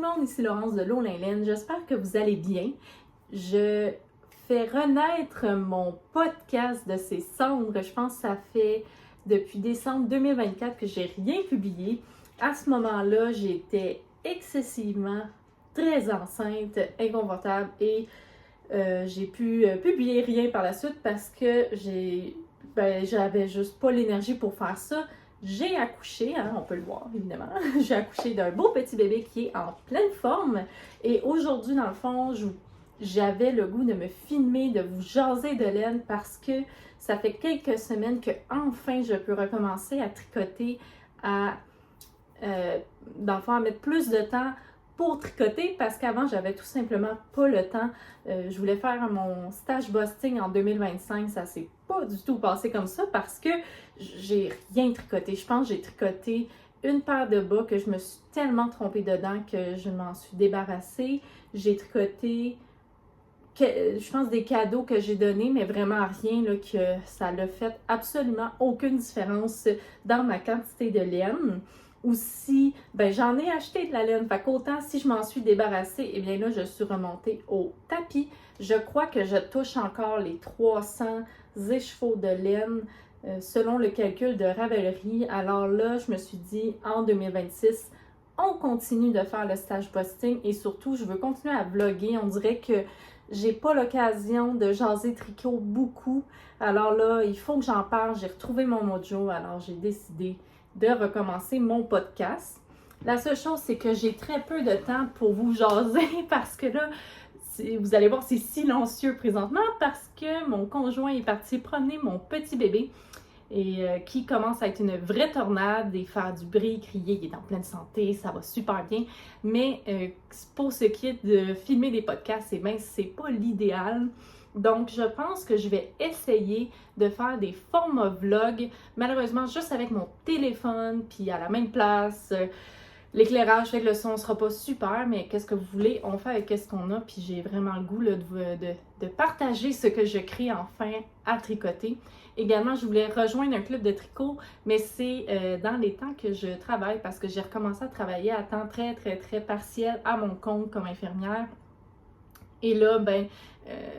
le monde, ici Laurence de L'Eau Laine. J'espère que vous allez bien. Je fais renaître mon podcast de ses cendres. Je pense que ça fait depuis décembre 2024 que j'ai rien publié. À ce moment-là, j'étais excessivement très enceinte, inconfortable et j'ai pu publier rien par la suite parce que j'avais juste pas l'énergie pour faire ça. J'ai accouché, on peut le voir évidemment, j'ai accouché d'un beau petit bébé qui est en pleine forme et aujourd'hui dans le fond, j'avais le goût de me filmer, de vous jaser de laine parce que ça fait quelques semaines que enfin je peux recommencer à tricoter, dans le fond à mettre plus de temps pour tricoter parce qu'avant j'avais tout simplement pas le temps. Je voulais faire mon stage busting en 2025, ça s'est pas du tout passé comme ça parce que j'ai rien tricoté. Je pense que j'ai tricoté une paire de bas que je me suis tellement trompée dedans que je m'en suis débarrassée. J'ai tricoté, je pense, des cadeaux que j'ai donnés, mais vraiment rien là, que ça n'a fait absolument aucune différence dans ma quantité de laine. Aussi, j'en ai acheté de la laine, fait qu'autant si je m'en suis débarrassée, et bien là, je suis remontée au tapis. Je crois que je touche encore les 300 écheveaux de laine selon le calcul de Ravelry. Alors là, je me suis dit, en 2026, on continue de faire le stage posting et surtout, je veux continuer à vlogger. On dirait que j'ai pas l'occasion de jaser tricot beaucoup. Alors là, il faut que j'en parle. J'ai retrouvé mon mojo, alors j'ai décidé de recommencer mon podcast. La seule chose, c'est que j'ai très peu de temps pour vous jaser parce que là, vous allez voir, c'est silencieux présentement parce que mon conjoint est parti promener mon petit bébé et qui commence à être une vraie tornade et faire du bruit, crier, il est en pleine santé, ça va super bien. Mais pour ce qui est de filmer des podcasts, c'est pas l'idéal. Donc, je pense que je vais essayer de faire des formats vlog, malheureusement juste avec mon téléphone, puis à la même place. L'éclairage fait que le son sera pas super, mais qu'est-ce que vous voulez, on fait avec ce qu'on a, puis j'ai vraiment le goût là, de partager ce que je crée enfin à tricoter. Également, je voulais rejoindre un club de tricot, mais c'est dans les temps que je travaille parce que j'ai recommencé à travailler à temps très partiel à mon compte comme infirmière. Et là,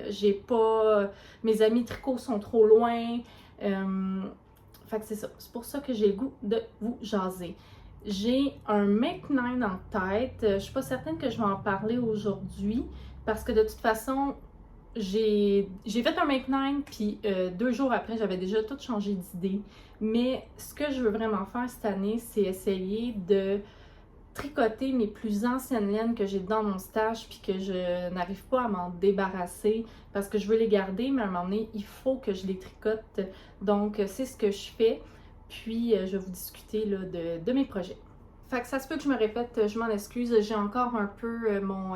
j'ai pas... Mes amis tricot sont trop loin. Fait que c'est ça. C'est pour ça que j'ai le goût de vous jaser. J'ai un make 9 en tête. Je suis pas certaine que je vais en parler aujourd'hui parce que de toute façon, j'ai fait un make 9 puis 2 jours après, j'avais déjà tout changé d'idée. Mais ce que je veux vraiment faire cette année, c'est essayer de tricoter mes plus anciennes laines que j'ai dans mon stage puis que je n'arrive pas à m'en débarrasser parce que je veux les garder, mais à un moment donné, il faut que je les tricote. Donc, c'est ce que je fais. Puis, je vais vous discuter là, de mes projets. Fait que ça se peut que je me répète, je m'en excuse. J'ai encore un peu mon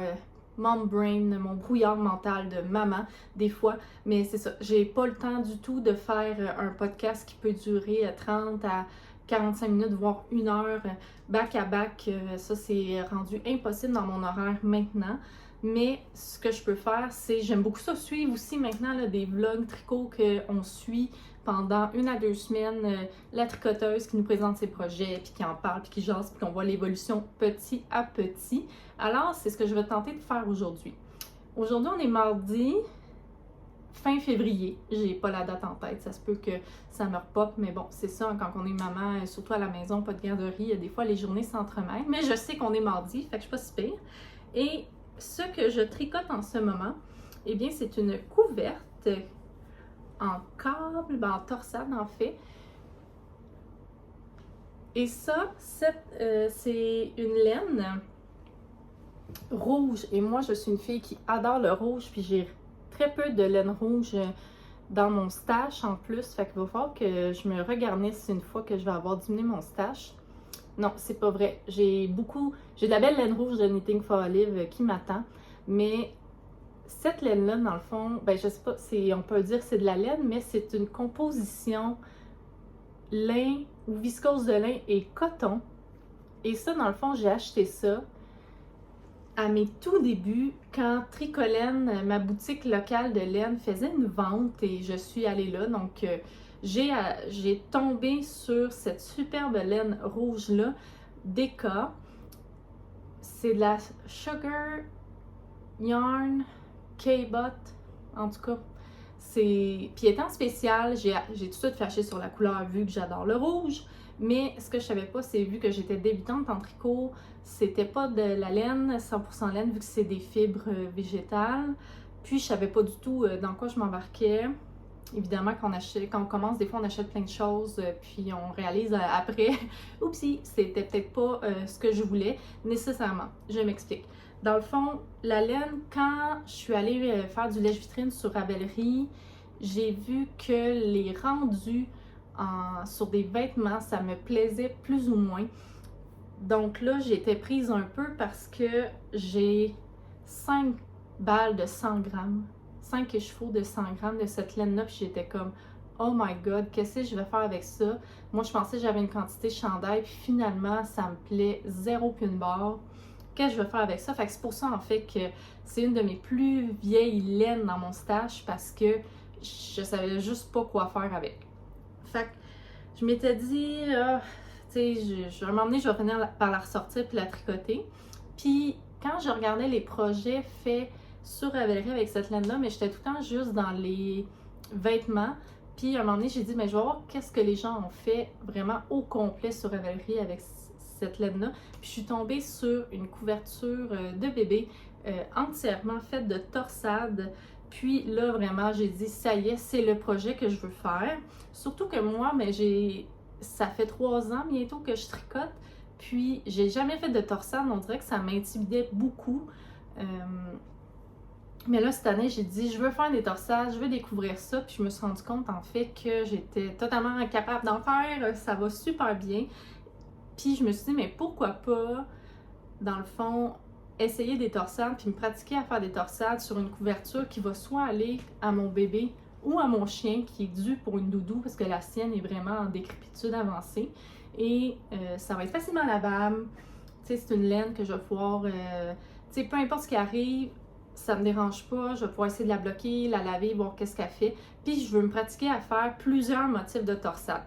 mom brain, mon brouillard mental de maman, des fois. Mais c'est ça, j'ai pas le temps du tout de faire un podcast qui peut durer 30 à 45 minutes, voire 1 heure, back à back. Ça, c'est rendu impossible dans mon horaire maintenant. Mais ce que je peux faire, c'est, j'aime beaucoup ça, suivre aussi maintenant là, des vlogs tricot qu'on suit pendant 1 à 2 semaines, la tricoteuse qui nous présente ses projets, puis qui en parle, puis qui jase, puis qu'on voit l'évolution petit à petit. Alors, c'est ce que je vais tenter de faire aujourd'hui. Aujourd'hui, on est mardi, fin février. J'ai pas la date en tête, ça se peut que ça me repop, mais bon, c'est ça, quand on est maman, surtout à la maison, pas de garderie, des fois les journées s'entremêlent, mais je sais qu'on est mardi, fait que je suis pas si pire. Et ce que je tricote en ce moment, eh bien, c'est une couverte en câble, en torsade en fait. Et ça, c'est une laine rouge. Et moi, je suis une fille qui adore le rouge, puis j'ai très peu de laine rouge dans mon stash en plus. Fait qu'il va falloir que je me regarnisse une fois que je vais avoir diminué mon stash. Non, c'est pas vrai. J'ai de la belle laine rouge de Knitting for Olive qui m'attend. Mais cette laine-là, dans le fond, je sais pas, on peut dire que c'est de la laine, mais c'est une composition lin ou viscose de lin et coton. Et ça, dans le fond, j'ai acheté ça à mes tout débuts, quand Tricolaine, ma boutique locale de laine, faisait une vente et je suis allée là. Donc, j'ai tombé sur cette superbe laine rouge-là, Deka. C'est de la Sugar Yarn K-Bot, en tout cas. Puis étant spécial, j'ai tout de suite flashé sur la couleur vu que j'adore le rouge. Mais ce que je savais pas, c'est vu que j'étais débutante en tricot, c'était pas de la laine, 100% laine, vu que c'est des fibres végétales. Puis je savais pas du tout dans quoi je m'embarquais. Évidemment, quand on commence, des fois on achète plein de choses, puis on réalise après, oupsie, c'était peut-être pas ce que je voulais nécessairement. Je m'explique. Dans le fond, la laine, quand je suis allée faire du lèche-vitrine sur Ravelry, j'ai vu que les rendus sur des vêtements, ça me plaisait plus ou moins. Donc là, j'étais prise un peu parce que j'ai 5 balles de 100 grammes, 5 écheveaux de 100 grammes de cette laine-là, puis j'étais comme oh my god, qu'est-ce que je vais faire avec ça? Moi, je pensais que j'avais une quantité chandail, puis finalement, ça me plaît zéro puis une barre. Qu'est-ce que je vais faire avec ça? Fait que c'est pour ça, en fait, que c'est une de mes plus vieilles laines dans mon stash parce que je savais juste pas quoi faire avec. Fait que je m'étais dit, tu sais, à un moment donné, je vais finir par la ressortir puis la tricoter. Puis quand je regardais les projets faits sur Ravelry avec cette laine-là, mais j'étais tout le temps juste dans les vêtements. Puis à un moment donné, j'ai dit, mais je vais voir qu'est-ce que les gens ont fait vraiment au complet sur Ravelry avec cette laine-là. Puis je suis tombée sur une couverture de bébé entièrement faite de torsade. Puis là, vraiment, j'ai dit, ça y est, c'est le projet que je veux faire. Surtout que moi, mais ça fait 3 ans bientôt que je tricote. Puis j'ai jamais fait de torsade, on dirait que ça m'intimidait beaucoup. Mais là, cette année, j'ai dit, je veux faire des torsades, je veux découvrir ça. Puis je me suis rendu compte, en fait, que j'étais totalement incapable d'en faire. Ça va super bien. Puis je me suis dit, mais pourquoi pas, dans le fond, essayer des torsades, puis me pratiquer à faire des torsades sur une couverture qui va soit aller à mon bébé ou à mon chien qui est dû pour une doudou parce que la sienne est vraiment en décrépitude avancée. Et ça va être facilement lavable. Tu sais, c'est une laine que je vais pouvoir, tu sais, peu importe ce qui arrive, ça me dérange pas. Je vais pouvoir essayer de la bloquer, la laver, voir qu'est-ce qu'elle fait. Puis je veux me pratiquer à faire plusieurs motifs de torsade.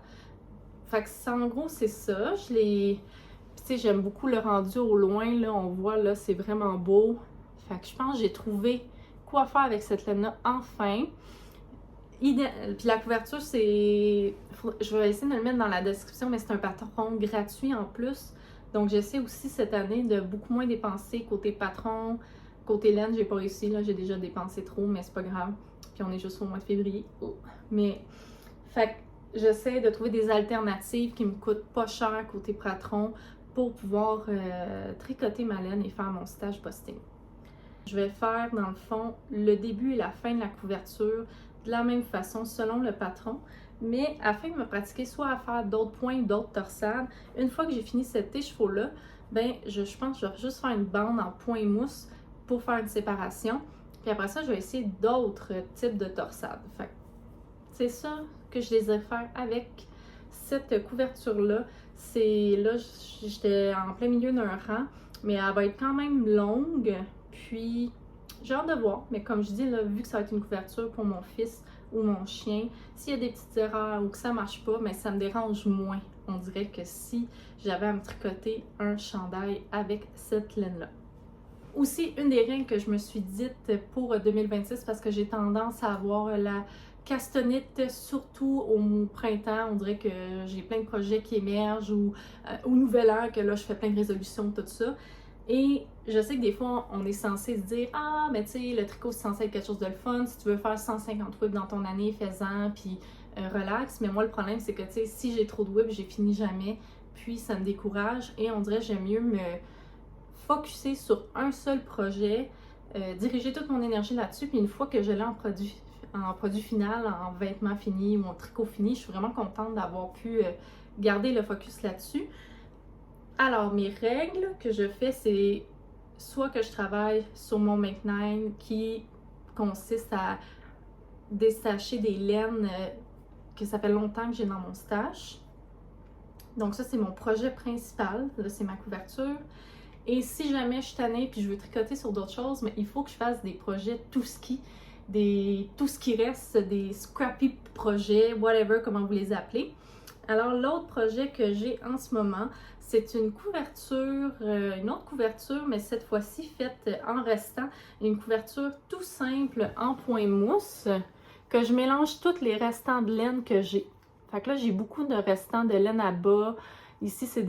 Fait que en gros, c'est ça. Tu sais, j'aime beaucoup le rendu au loin, là, on voit, là, c'est vraiment beau. Fait que je pense que j'ai trouvé quoi faire avec cette laine-là, enfin. Puis la couverture, c'est... Je vais essayer de le mettre dans la description, mais c'est un patron gratuit en plus. Donc, j'essaie aussi cette année de beaucoup moins dépenser côté patron. Côté laine, j'ai pas réussi, là, j'ai déjà dépensé trop, mais c'est pas grave. Puis on est juste au mois de février. Mais, fait que j'essaie de trouver des alternatives qui me coûtent pas cher côté patron pour pouvoir tricoter ma laine et faire mon stage posting. Je vais faire dans le fond le début et la fin de la couverture de la même façon selon le patron, mais afin de me pratiquer soit à faire d'autres points, d'autres torsades, une fois que j'ai fini cet écheveau-là, ben je pense que je vais juste faire une bande en point mousse pour faire une séparation. Puis après ça, je vais essayer d'autres types de torsades. Fait que c'est ça que je désire faire avec cette couverture-là. Là, j'étais en plein milieu d'un rang, mais elle va être quand même longue. Puis, j'ai hâte de voir. Mais comme je dis, là, vu que ça va être une couverture pour mon fils ou mon chien, s'il y a des petites erreurs ou que ça marche pas, mais ça me dérange moins. On dirait que si j'avais à me tricoter un chandail avec cette laine-là. Aussi, une des règles que je me suis dite pour 2026, parce que j'ai tendance à avoir la castanite, surtout au printemps, on dirait que j'ai plein de projets qui émergent ou au nouvel an, que là je fais plein de résolutions, tout ça. Et je sais que des fois, on est censé se dire « Ah, mais tu sais, le tricot, c'est censé être quelque chose de le fun. Si tu veux faire 150 whips dans ton année, fais-en, puis relax. » Mais moi, le problème, c'est que, tu sais, si j'ai trop de whips, j'ai fini jamais, puis ça me décourage. Et on dirait que j'aime mieux me focusser sur un seul projet, diriger toute mon énergie là-dessus, puis une fois que je l'ai en produit final, en vêtements finis ou en tricot fini, je suis vraiment contente d'avoir pu garder le focus là-dessus. Alors, mes règles que je fais, c'est soit que je travaille sur mon Make 9 qui consiste à détacher des laines que ça fait longtemps que j'ai dans mon stash. Donc ça, c'est mon projet principal. Là, c'est ma couverture. Et si jamais je suis tannée puis je veux tricoter sur d'autres choses, mais il faut que je fasse des projets tout ski, tout ce qui reste, des scrappy projets, whatever, comment vous les appelez. Alors, l'autre projet que j'ai en ce moment, c'est une couverture, une autre couverture, mais cette fois-ci faite en restant. Une couverture tout simple en point mousse, que je mélange tous les restants de laine que j'ai. Fait que là, j'ai beaucoup de restants de laine à bas. Ici, c'est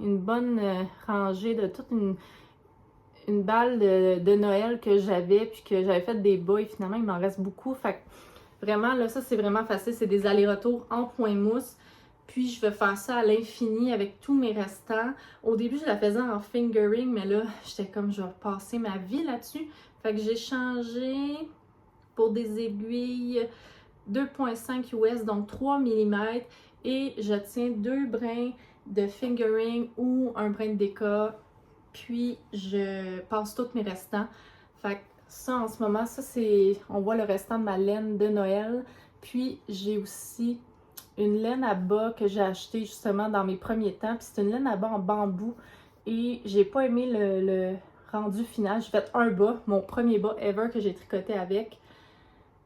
une bonne rangée de toute une balle de Noël que j'avais, puis que j'avais fait des bas, et finalement, il m'en reste beaucoup. Fait que vraiment, là, ça, c'est vraiment facile. C'est des allers-retours en point mousse. Puis, je vais faire ça à l'infini avec tous mes restants. Au début, je la faisais en fingering, mais là, j'étais comme, je vais passer ma vie là-dessus. Fait que j'ai changé pour des aiguilles 2.5 US, donc 3 mm. Et je tiens 2 brins de fingering ou un brin de déca. Puis, je passe tous mes restants. Fait que ça, en ce moment, ça, c'est... On voit le restant de ma laine de Noël. Puis, j'ai aussi une laine à bas que j'ai achetée justement dans mes premiers temps. Puis, c'est une laine à bas en bambou. Et j'ai pas aimé le rendu final. J'ai fait un bas, mon premier bas ever que j'ai tricoté avec.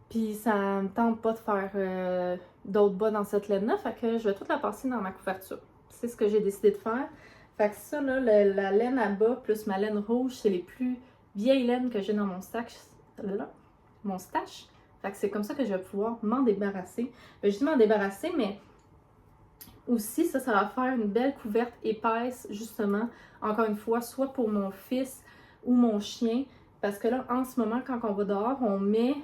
Puis, ça me tente pas de faire d'autres bas dans cette laine-là. Fait que je vais toute la passer dans ma couverture. C'est ce que j'ai décidé de faire. Fait que ça, là, la laine à bas plus ma laine rouge, c'est les plus vieilles laines que j'ai dans mon stash. Là, mon stash. Fait que c'est comme ça que je vais pouvoir m'en débarrasser. Je dis m'en débarrasser, mais aussi, ça va faire une belle couverte épaisse, justement, encore une fois, soit pour mon fils ou mon chien. Parce que là, en ce moment, quand on va dehors, on met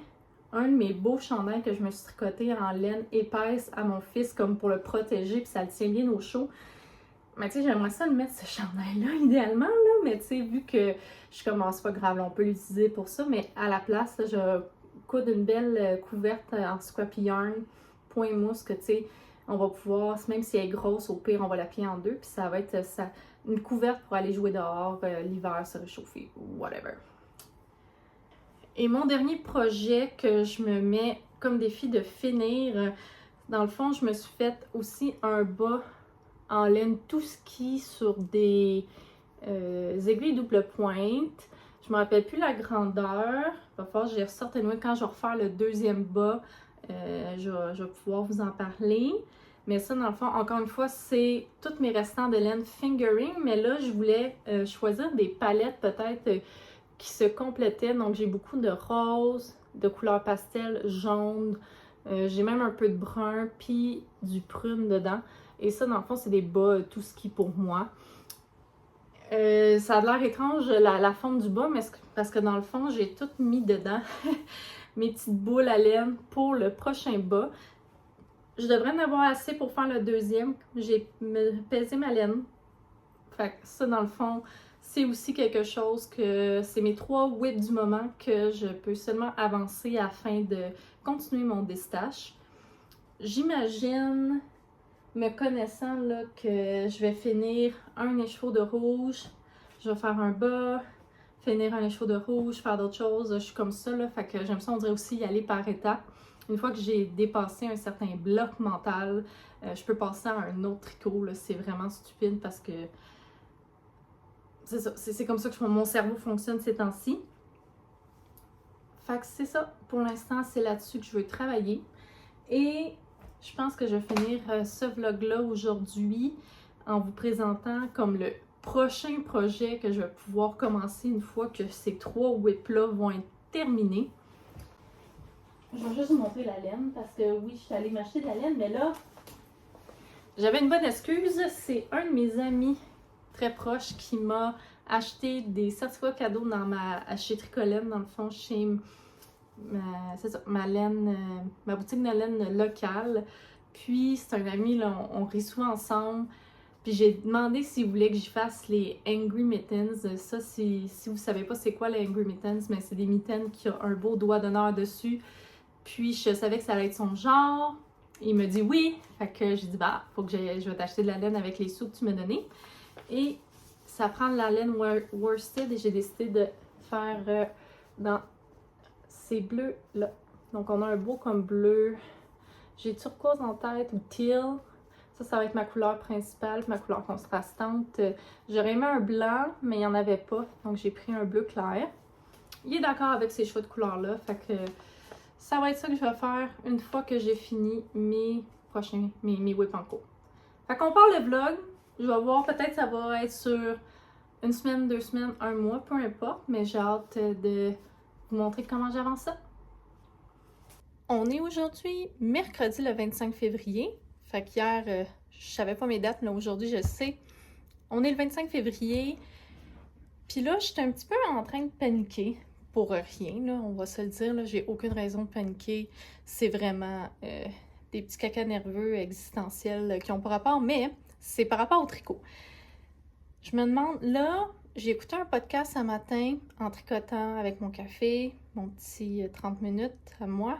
un de mes beaux chandails que je me suis tricoté en laine épaisse à mon fils, comme pour le protéger, puis ça le tient bien au chaud. Mais tu sais, j'aimerais ça le mettre, ce chandail-là, idéalement, là. Mais tu sais, vu que je commence pas grave, là, on peut l'utiliser pour ça. Mais à la place, là, je coude une belle couverte en scrappy yarn, point mousse, que tu sais, on va pouvoir, même si elle est grosse, au pire, on va la plier en deux. Puis ça va être une couverte pour aller jouer dehors, l'hiver, se réchauffer, whatever. Et mon dernier projet que je me mets comme défi de finir, dans le fond, je me suis fait aussi un bas en laine tout ski sur des aiguilles double pointe. Je me rappelle plus la grandeur. Il va falloir que je les ressorte et quand je vais refaire le deuxième bas, je vais pouvoir vous en parler. Mais ça, dans le fond, encore une fois, c'est tous mes restants de laine fingering. Mais là, je voulais choisir des palettes peut-être qui se complétaient. Donc, j'ai beaucoup de rose, de couleur pastel, jaune. J'ai même un peu de brun, puis du prune dedans. Et ça, dans le fond, c'est des bas tout ski pour moi. Ça a l'air étrange, la forme du bas, mais parce que dans le fond, j'ai tout mis dedans. Mes petites boules à laine pour le prochain bas. Je devrais en avoir assez pour faire le deuxième. J'ai pesé ma laine. Fait que ça, dans le fond, c'est aussi quelque chose que c'est mes 3 whips du moment que je peux seulement avancer afin de continuer mon déstache. J'imagine, me connaissant, là, que je vais finir un écheveau de rouge, je vais faire un bas, finir un écheveau de rouge, faire d'autres choses. Je suis comme ça, là, fait que j'aime ça, on dirait aussi y aller par étapes. Une fois que j'ai dépassé un certain bloc mental, je peux passer à un autre tricot, là. C'est vraiment stupide parce que c'est ça, c'est comme ça que mon cerveau fonctionne ces temps-ci. Fait que c'est ça, pour l'instant, c'est là-dessus que je veux travailler. Et je pense que je vais finir ce vlog-là aujourd'hui en vous présentant comme le prochain projet que je vais pouvoir commencer une fois que ces 3 whips-là vont être terminés. Je vais juste vous montrer la laine parce que oui, je suis allée m'acheter de la laine, mais là, j'avais une bonne excuse. C'est un de mes amis très proche qui m'a acheté des certificats cadeaux chez Tricolène, dans le fond, chez c'est ça, ma boutique de laine locale. Puis c'est un ami, là, on rit souvent ensemble. Puis j'ai demandé s'il voulait que j'y fasse les Angry Mittens. Ça, si vous savez pas c'est quoi les Angry Mittens, mais c'est des mitaines qui ont un beau doigt d'honneur dessus. Puis je savais que ça allait être son genre. Il me dit oui. Fait que j'ai dit bah, faut que je vais t'acheter de la laine avec les sous que tu m'as donné. Et ça prend de la laine worsted et j'ai décidé de faire dans ces bleus-là. Donc on a un beau comme bleu. J'ai turquoise en tête ou teal. Ça va être ma couleur principale, ma couleur contrastante. J'aurais aimé un blanc, mais il n'y en avait pas. Donc j'ai pris un bleu clair. Il est d'accord avec ces choix de couleurs-là. Fait que ça va être ça que je vais faire une fois que j'ai fini mes prochains, mes whips en cours. Fait qu'on part le vlog. Je vais voir, peut-être ça va être sur une semaine, 2 semaines, 1 mois, peu importe. Mais j'ai hâte de vous montrer comment j'avance ça. On est aujourd'hui mercredi le 25 février. Fait qu'hier, je savais pas mes dates, mais aujourd'hui, je sais. On est le 25 février. Puis là, j'étais un petit peu en train de paniquer. Pour rien, là, on va se le dire. Là, j'ai aucune raison de paniquer. C'est vraiment des petits cacas nerveux existentiels qui ont pas rapport. Mais c'est par rapport au tricot. Je me demande, là, j'ai écouté un podcast ce matin en tricotant avec mon café, mon petit 30 minutes à moi.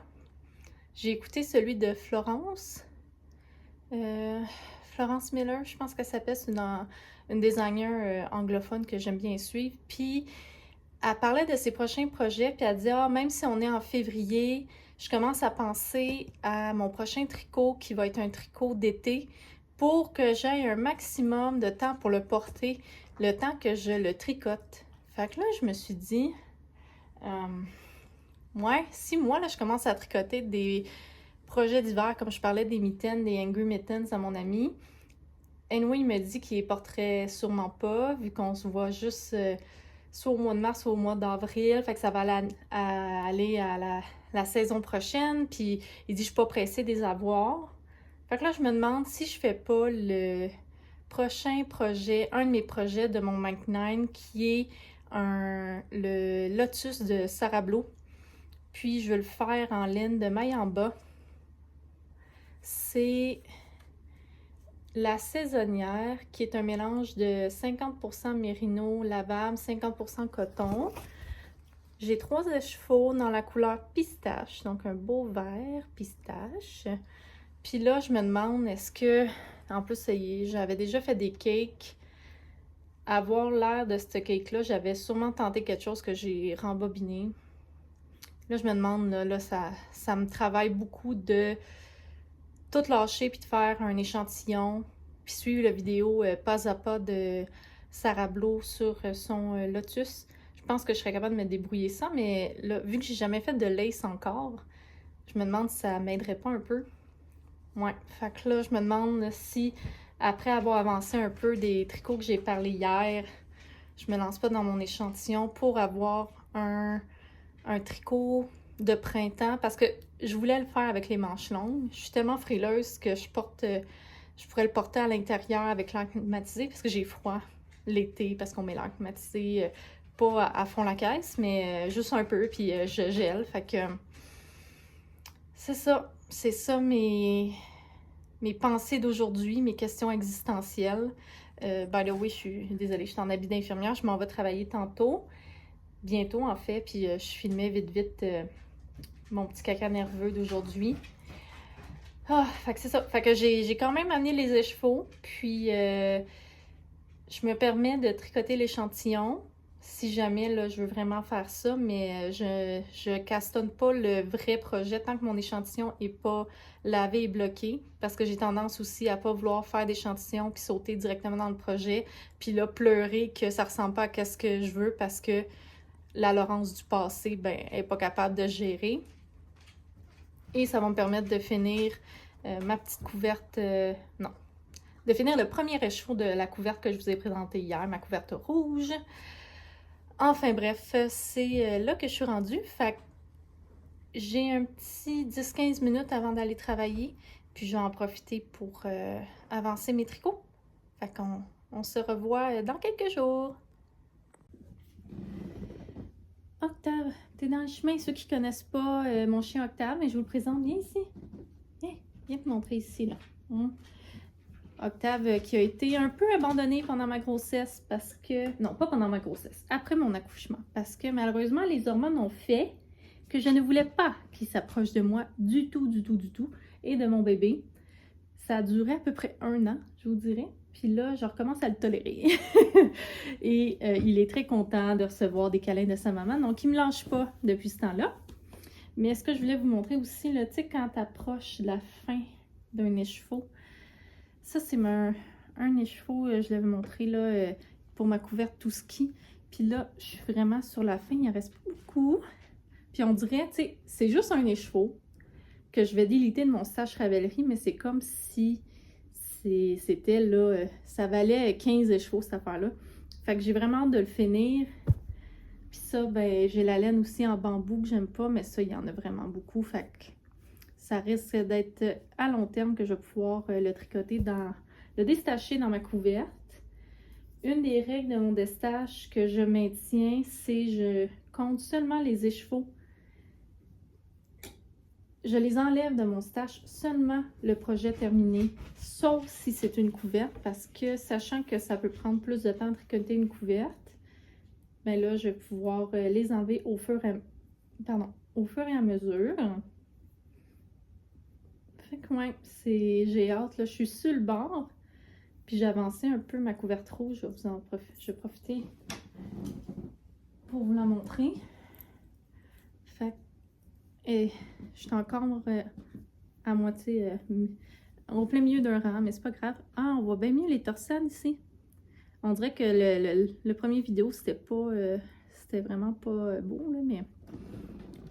J'ai écouté celui de Florence. Florence Miller, je pense qu'elle s'appelle, c'est une designer anglophone que j'aime bien suivre. Puis, elle parlait de ses prochains projets, puis elle dit « Ah, même si on est en février, je commence à penser à mon prochain tricot qui va être un tricot d'été pour que j'aie un maximum de temps pour le porter, le temps que je le tricote. » Fait que là, je me suis dit... ouais, 6 mois, là, je commence à tricoter des projets d'hiver, comme je parlais des mitaines, des Angry Mittens à mon ami. Anyway, il me dit qu'il les porterait sûrement pas, vu qu'on se voit juste soit au mois de mars, soit au mois d'avril. Fait que ça va aller à la saison prochaine. Puis il dit, je suis pas pressée de les avoir. Fait que là, je me demande si je fais pas le prochain projet, un de mes projets de mon Mike 9, qui est le Lotus de Sarablo. Puis, je vais le faire en laine de maille en bas. C'est la saisonnière, qui est un mélange de 50% mérino lavable, 50% coton. J'ai 3 écheveaux dans la couleur pistache, donc un beau vert pistache. Puis là, je me demande, est-ce que... En plus, j'avais déjà fait des cakes. Avoir l'air de ce cake-là, j'avais sûrement tenté quelque chose que j'ai rembobiné. Là, je me demande, là ça me travaille beaucoup de tout lâcher puis de faire un échantillon, puis suivre la vidéo pas à pas de Sarablo sur son Lotus. Je pense que je serais capable de me débrouiller sans, mais là, vu que j'ai jamais fait de lace encore, je me demande si ça m'aiderait pas un peu. Ouais, fait que là, je me demande si, après avoir avancé un peu des tricots que j'ai parlé hier, je me lance pas dans mon échantillon pour avoir un tricot de printemps, parce que je voulais le faire avec les manches longues. Je suis tellement frileuse que je pourrais le porter à l'intérieur avec l'air climatisé, parce que j'ai froid l'été, parce qu'on met l'air climatisé pas à fond la caisse, mais juste un peu, puis je gèle. Fait que c'est ça mes pensées d'aujourd'hui, mes questions existentielles. By the way, je suis désolée, je suis en habit d'infirmière, je m'en vais travailler tantôt. Bientôt en fait, puis je filmais vite mon petit caca nerveux d'aujourd'hui. Ah, fait que c'est ça. Fait que j'ai quand même amené les écheveaux, puis je me permets de tricoter l'échantillon si jamais là, je veux vraiment faire ça, mais je castonne pas le vrai projet tant que mon échantillon est pas lavé et bloqué, parce que j'ai tendance aussi à pas vouloir faire d'échantillon puis sauter directement dans le projet, puis là pleurer que ça ressemble pas à ce que je veux parce que la Laurence du passé, ben, elle n'est pas capable de gérer. Et ça va me permettre de finir ma petite couverte, de finir le premier écheveau de la couverte que je vous ai présentée hier, ma couverte rouge. Enfin bref, c'est là que je suis rendue. Fait que j'ai un petit 10-15 minutes avant d'aller travailler, puis je vais en profiter pour avancer mes tricots. Fait qu'on se revoit dans quelques jours. Octave, t'es dans le chemin. Ceux qui connaissent pas mon chien Octave, mais je vous le présente. Viens ici. Viens te montrer ici, là. Octave qui a été un peu abandonné pendant ma grossesse parce que... Non, pas pendant ma grossesse, après mon accouchement. Parce que malheureusement, les hormones ont fait que je ne voulais pas qu'il s'approche de moi du tout et de mon bébé. Ça a duré à peu près 1 an, je vous dirais. Puis là, je recommence à le tolérer. Et il est très content de recevoir des câlins de sa maman. Donc, il ne me lâche pas depuis ce temps-là. Mais ce que je voulais vous montrer aussi, tu sais, quand tu approches la fin d'un écheveau, ça, c'est un écheveau, je l'avais montré là, pour ma couverte tout ski. Puis là, je suis vraiment sur la fin, il en reste pas beaucoup. Puis on dirait, tu sais, c'est juste un écheveau que je vais déliter de mon stage Ravelry, mais c'est comme si c'était là, ça valait 15 chevaux cette affaire-là. Fait que j'ai vraiment hâte de le finir. Puis ça, ben j'ai la laine aussi en bambou que j'aime pas, mais ça, il y en a vraiment beaucoup. Fait que ça risque d'être à long terme que je vais pouvoir le tricoter le déstacher dans ma couverte. Une des règles de mon destage que je maintiens, c'est je compte seulement les écheveaux. Je les enlève de mon stash seulement le projet terminé, sauf si c'est une couverte, parce que sachant que ça peut prendre plus de temps de tricoter une couverte, ben là, je vais pouvoir les enlever au fur et à mesure. Fait que ouais, j'ai hâte, là, je suis sur le bord, puis j'ai avancé un peu ma couverte rouge, je vais profiter pour vous la montrer. Fait et je suis encore à moitié au plein milieu d'un rang, mais c'est pas grave. Ah, on voit bien mieux les torsades ici. On dirait que le premier vidéo, c'était vraiment pas beau, là, mais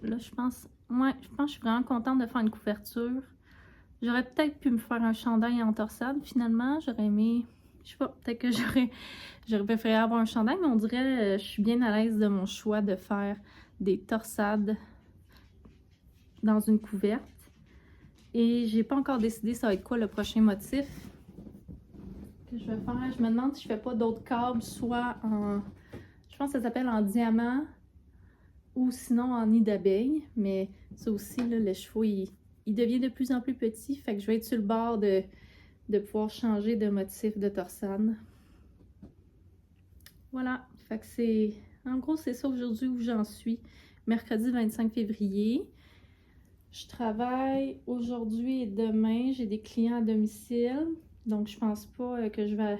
là, je pense que je suis vraiment contente de faire une couverture. J'aurais peut-être pu me faire un chandail en torsade, finalement. J'aurais aimé, je sais pas, peut-être que j'aurais préféré avoir un chandail, mais on dirait je suis bien à l'aise de mon choix de faire des torsades dans une couverte. Et j'ai pas encore décidé ça va être quoi le prochain motif que je vais faire. Je me demande si je fais pas d'autres câbles, soit en, je pense que ça s'appelle en diamant ou sinon en nid d'abeille. Mais ça aussi, là, le chevaux, il devient de plus en plus petit. Fait que je vais être sur le bord de pouvoir changer de motif de torsade. Voilà. Fait que c'est, en gros, c'est ça aujourd'hui où j'en suis. Mercredi 25 février. Je travaille aujourd'hui et demain. J'ai des clients à domicile. Donc, je pense pas que je vais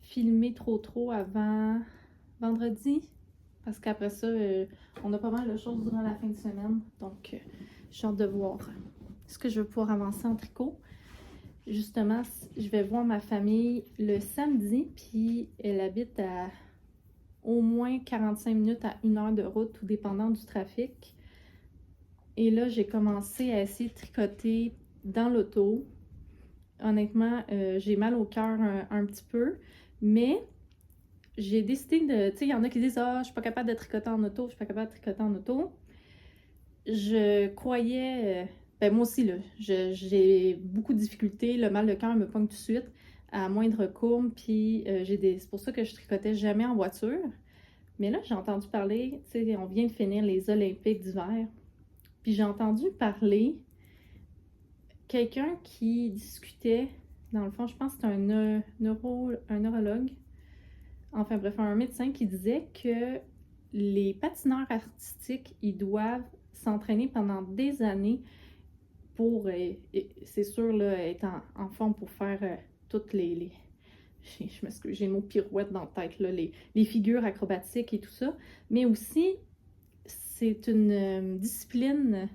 filmer trop avant vendredi. Parce qu'après ça, on a pas mal de choses durant la fin de semaine. Donc, j'ai hâte de voir ce que je vais pouvoir avancer en tricot. Justement, je vais voir ma famille le samedi. Puis, elle habite à au moins 45 minutes à 1 heure de route, tout dépendant du trafic. Et là, j'ai commencé à essayer de tricoter dans l'auto. Honnêtement, j'ai mal au cœur un petit peu, mais j'ai décidé de... Tu sais, il y en a qui disent « Ah, je suis pas capable de tricoter en auto, je suis pas capable de tricoter en auto. » Je croyais... ben moi aussi, là, j'ai beaucoup de difficultés. Le mal de cœur me pogne tout de suite à moindre courbe, puis c'est pour ça que je tricotais jamais en voiture. Mais là, j'ai entendu parler, tu sais, on vient de finir les Olympiques d'hiver. Puis j'ai entendu parler quelqu'un qui discutait, dans le fond, je pense que c'était un neurologue, enfin bref, un médecin qui disait que les patineurs artistiques, ils doivent s'entraîner pendant des années pour, c'est sûr, là, être en forme pour faire toutes je m'excuse, j'ai le mot pirouette dans la tête, là, les figures acrobatiques et tout ça, mais aussi c'est une discipline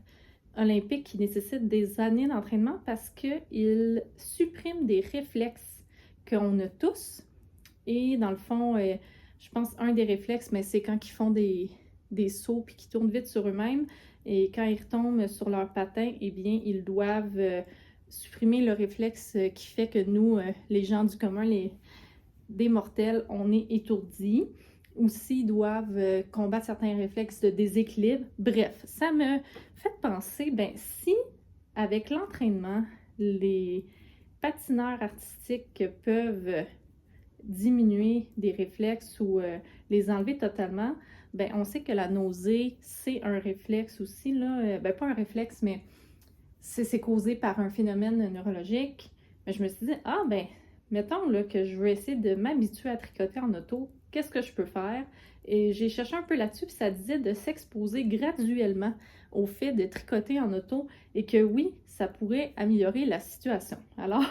olympique qui nécessite des années d'entraînement parce qu'il supprime des réflexes qu'on a tous. Et dans le fond, je pense un des réflexes, mais c'est quand ils font des sauts puis qu'ils tournent vite sur eux-mêmes. Et quand ils retombent sur leur patin, eh bien, ils doivent supprimer le réflexe qui fait que nous, les gens du commun, des mortels, on est étourdis. Aussi, ils doivent combattre certains réflexes de déséquilibre. Bref, ça me fait penser, ben si, avec l'entraînement, les patineurs artistiques peuvent diminuer des réflexes ou les enlever totalement, ben on sait que la nausée, c'est un réflexe aussi, là. Ben pas un réflexe, mais c'est causé par un phénomène neurologique. Mais je me suis dit, ah ben, mettons là, que je veux essayer de m'habituer à tricoter en auto, qu'est-ce que je peux faire? Et j'ai cherché un peu là-dessus, puis ça disait de s'exposer graduellement au fait de tricoter en auto et que oui, ça pourrait améliorer la situation. Alors,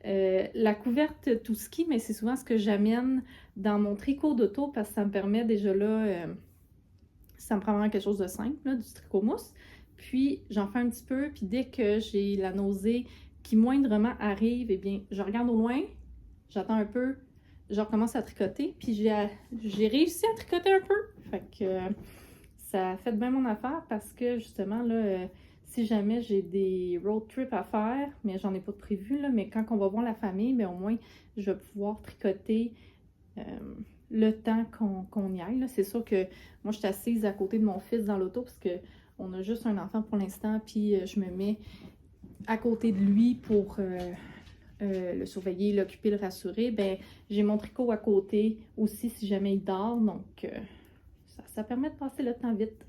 la couverte tout ski, mais c'est souvent ce que j'amène dans mon tricot d'auto parce que ça me permet déjà là, ça me prend vraiment quelque chose de simple, là, du tricot mousse. Puis j'en fais un petit peu, puis dès que j'ai la nausée qui moindrement arrive, eh bien, je regarde au loin, j'attends un peu, je recommence à tricoter, puis j'ai réussi à tricoter un peu. Fait que ça a fait bien mon affaire parce que justement, là, si jamais j'ai des road trips à faire, mais j'en ai pas de prévu, là, mais quand on va voir la famille, mais au moins, je vais pouvoir tricoter le temps qu'on y aille. C'est sûr que moi, je suis assise à côté de mon fils dans l'auto parce que on a juste un enfant pour l'instant, puis je me mets à côté de lui pour le surveiller, l'occuper, le rassurer. Ben, j'ai mon tricot à côté aussi si jamais il dort, donc ça permet de passer le temps vite.